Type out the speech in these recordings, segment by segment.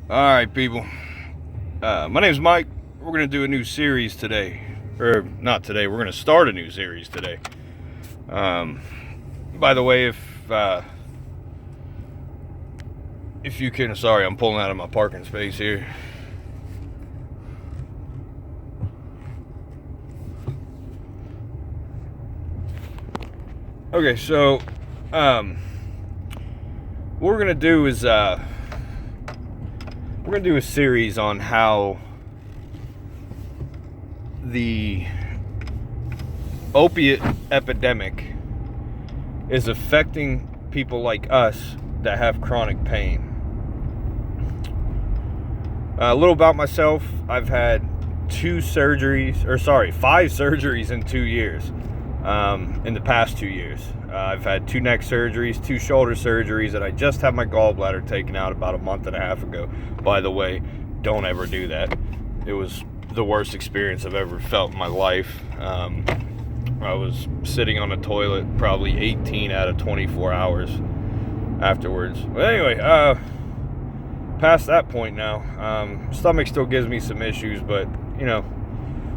Alright, people. My name's Mike. We're going to do a new series today. Or, not today, we're going to start a new series today. By the way, if you can, sorry, I'm pulling out of my parking space here. Okay, so, what we're going to do is, we're going to do a series on how the opiate epidemic is affecting people like us that have chronic pain. A little about myself. I've had 5 surgeries in 2 years. In the past 2 years. I've had 2 neck surgeries, 2 shoulder surgeries, and I just had my gallbladder taken out about a month and a half ago. By the way, don't ever do that. It was the worst experience I've ever felt in my life. I was sitting on the toilet probably 18 out of 24 hours afterwards. But anyway, past that point now, stomach still gives me some issues, but, you know,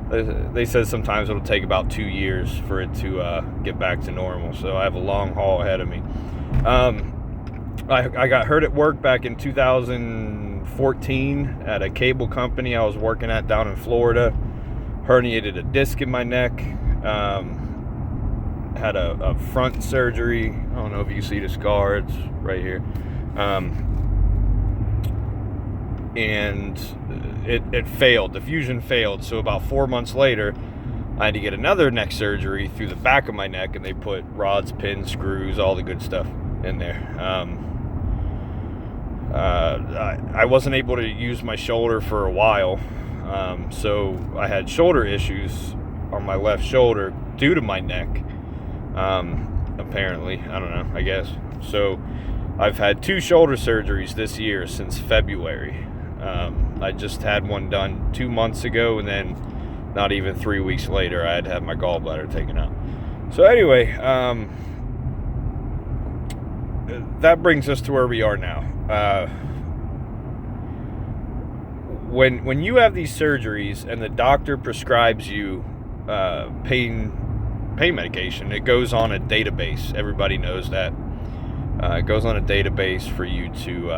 they said sometimes it'll take about 2 years for it to get back to normal. So I have a long haul ahead of me. I got hurt at work back in 2014 at a cable company I was working at down in Florida. Herniated a disc in my neck. Had a front surgery. I don't know if you see the scar. It's right here. And it failed. The fusion failed. So about 4 months later, I had to get another neck surgery through the back of my neck, and they put rods, pins, screws, all the good stuff in there. I wasn't able to use my shoulder for a while, so I had shoulder issues on my left shoulder due to my neck. Apparently, I don't know, I guess. So I've had 2 shoulder surgeries this year since February. I just had one done 2 months ago, and then not even 3 weeks later, I had to have my gallbladder taken out. So anyway, that brings us to where we are now. When you have these surgeries and the doctor prescribes you pain medication, it goes on a database. Everybody knows that. It goes on a database for you to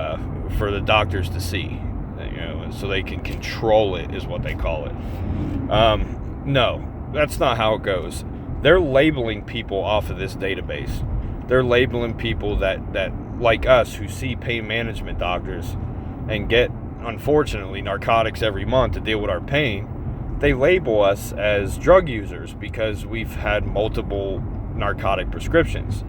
for the doctors to see, you know, so they can control it, is what they call it. No, that's not how it goes. They're labeling people off of this database. They're labeling people that like us, who see pain management doctors and get, unfortunately, narcotics every month to deal with our pain. They label us as drug users because we've had multiple narcotic prescriptions.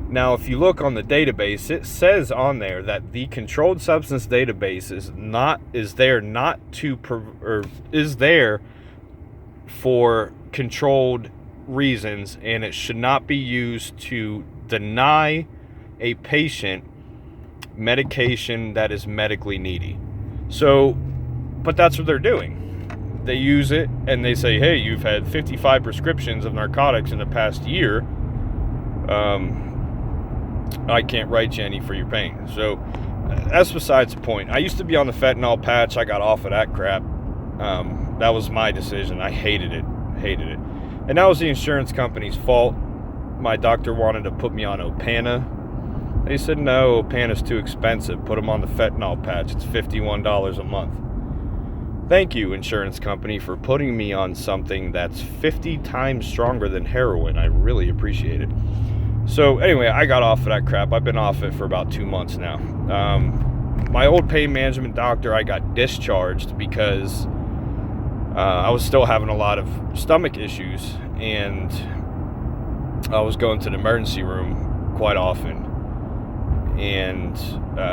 Now, if you look on the database, it says on there that the controlled substance database is there for controlled reasons, and it should not be used to deny a patient medication that is medically needy. So, but that's what they're doing. They use it and they say, hey, you've had 55 prescriptions of narcotics in the past year. I can't write you any for your pain. So that's besides the point. I used to be on the fentanyl patch. I got off of that crap. That was my decision. I hated it. And that was the insurance company's fault. My doctor wanted to put me on Opana. They said, no, Opana's too expensive. Put them on the fentanyl patch. It's $51 a month. Thank you, insurance company, for putting me on something that's 50 times stronger than heroin. I really appreciate it. So anyway, I got off of that crap. I've been off it for about 2 months now. My old pain management doctor, I got discharged because I was still having a lot of stomach issues, and I was going to the emergency room quite often. And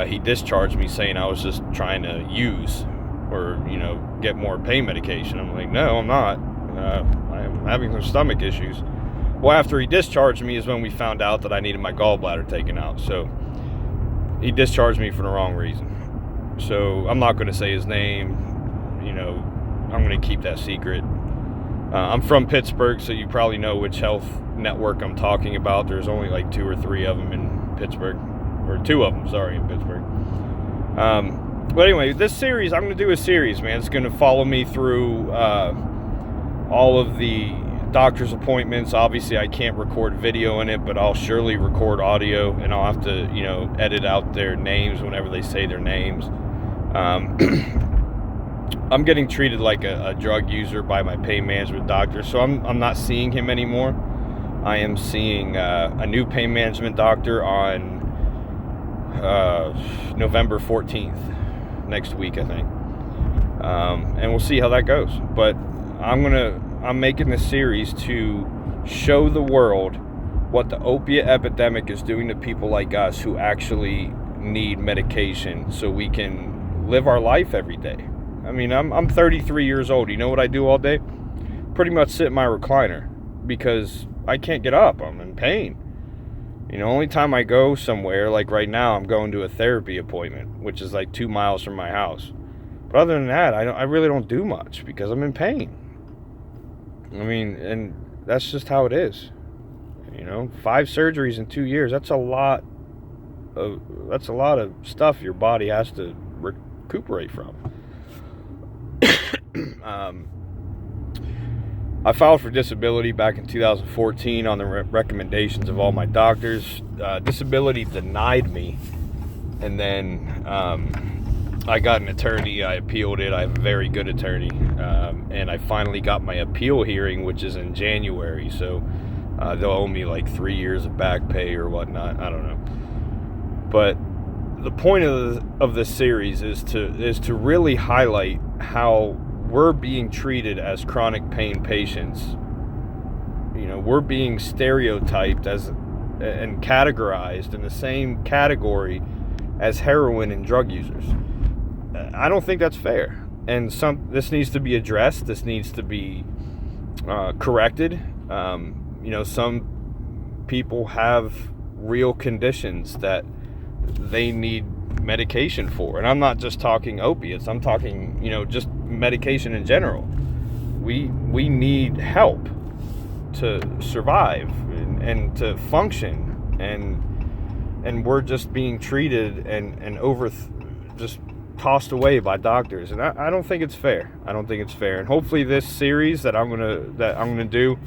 he discharged me saying I was just trying to use or, you know, get more pain medication. I'm like, no, I'm not. I'm having some stomach issues. Well, after he discharged me is when we found out that I needed my gallbladder taken out. So he discharged me for the wrong reason. So I'm not going to say his name. You know, I'm going to keep that secret. I'm from Pittsburgh, so you probably know which health network I'm talking about. There's only like 2 or 3 of them in Pittsburgh. Or 2 of them, sorry, in Pittsburgh. But anyway, this series, I'm going to do a series, man. It's going to follow me through all of the doctor's appointments. Obviously, I can't record video in it, but I'll surely record audio, and I'll have to, edit out their names whenever they say their names. I'm getting treated like a drug user by my pain management doctor, so I'm not seeing him anymore. I am seeing a new pain management doctor on November 14th, next week, I think. And we'll see how that goes. But I'm making this series to show the world what the opiate epidemic is doing to people like us who actually need medication so we can live our life every day. I mean, I'm 33 years old. You know what I do all day? Pretty much sit in my recliner because I can't get up. I'm in pain. Only time I go somewhere, like right now, I'm going to a therapy appointment, which is like 2 miles from my house. But other than that, I really don't do much because I'm in pain. I mean, and that's just how it is. 5 surgeries in 2 years, that's a lot of stuff your body has to recuperate from. I filed for disability back in 2014 on the recommendations of all my doctors. Disability denied me, and then I got an attorney. I appealed it. I have a very good attorney, and I finally got my appeal hearing, which is in January. So they'll owe me like 3 years of back pay or whatnot. I don't know. But the point of this series is to really highlight how we're being treated as chronic pain patients. We're being stereotyped as and categorized in the same category as heroin and drug users. I don't think that's fair. And this needs to be addressed. This needs to be corrected. Some people have real conditions that they need medication for, and I'm not just talking opiates. I'm talking just medication in general. We need help to survive and to function, and we're just being treated and just tossed away by doctors, and I don't think it's fair. And hopefully this series that I'm gonna do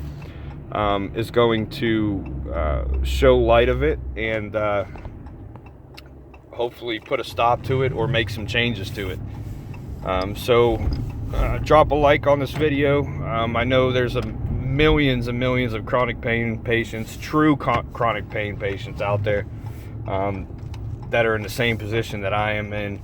is going to show light of it and hopefully put a stop to it or make some changes to it. So drop a like on this video. I know there's millions and millions of chronic pain patients, true chronic pain patients out there that are in the same position that I am in.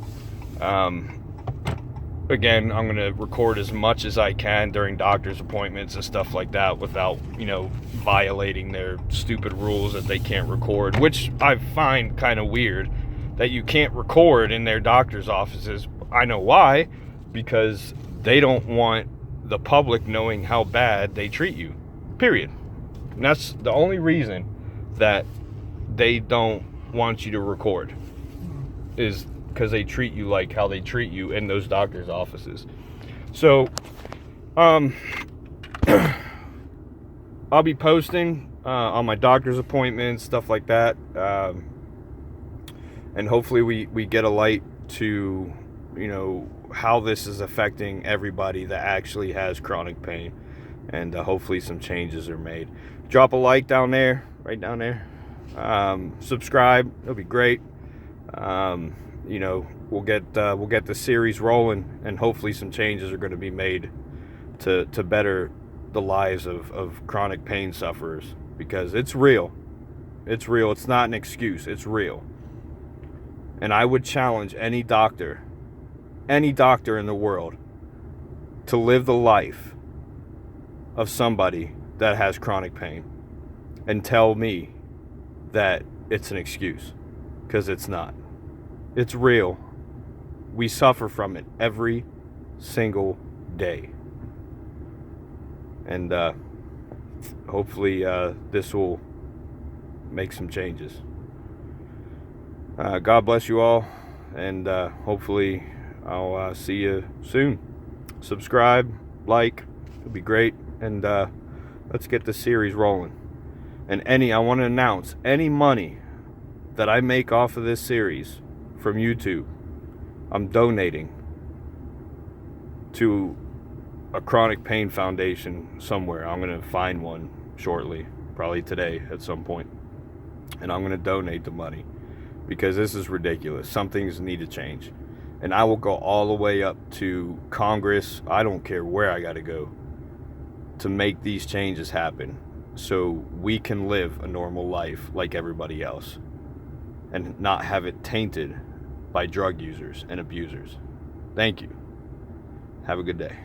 Again, I'm going to record as much as I can during doctor's appointments and stuff like that without, violating their stupid rules that they can't record, which I find kind of weird that you can't record in their doctor's offices. I know why, because they don't want the public knowing how bad they treat you, period. And that's the only reason that they don't want you to record, is because they treat you like how they treat you in those doctor's offices. So I'll be posting on my doctor's appointments, stuff like that, and hopefully we get a light to how this is affecting everybody that actually has chronic pain, and hopefully some changes are made. Drop a like down there, right down there. Subscribe, it'll be great. We'll get the series rolling, and hopefully some changes are going to be made to better the lives of chronic pain sufferers, because it's real. It's not an excuse. It's real. And I would challenge any doctor in the world to live the life of somebody that has chronic pain and tell me that it's an excuse, because it's not. It's real. We suffer from it every single day. And hopefully this will make some changes. God bless you all, and hopefully I'll see you soon. Subscribe, like, it'd be great, and let's get the series rolling. And I want to announce, any money that I make off of this series from YouTube I'm donating to a chronic pain foundation somewhere. I'm going to find one shortly, probably today at some point, and I'm going to donate the money because this is ridiculous. Some things need to change, and I will go all the way up to Congress. I don't care where I got to go to make these changes happen so we can live a normal life like everybody else and not have it tainted by drug users and abusers. Thank you. Have a good day.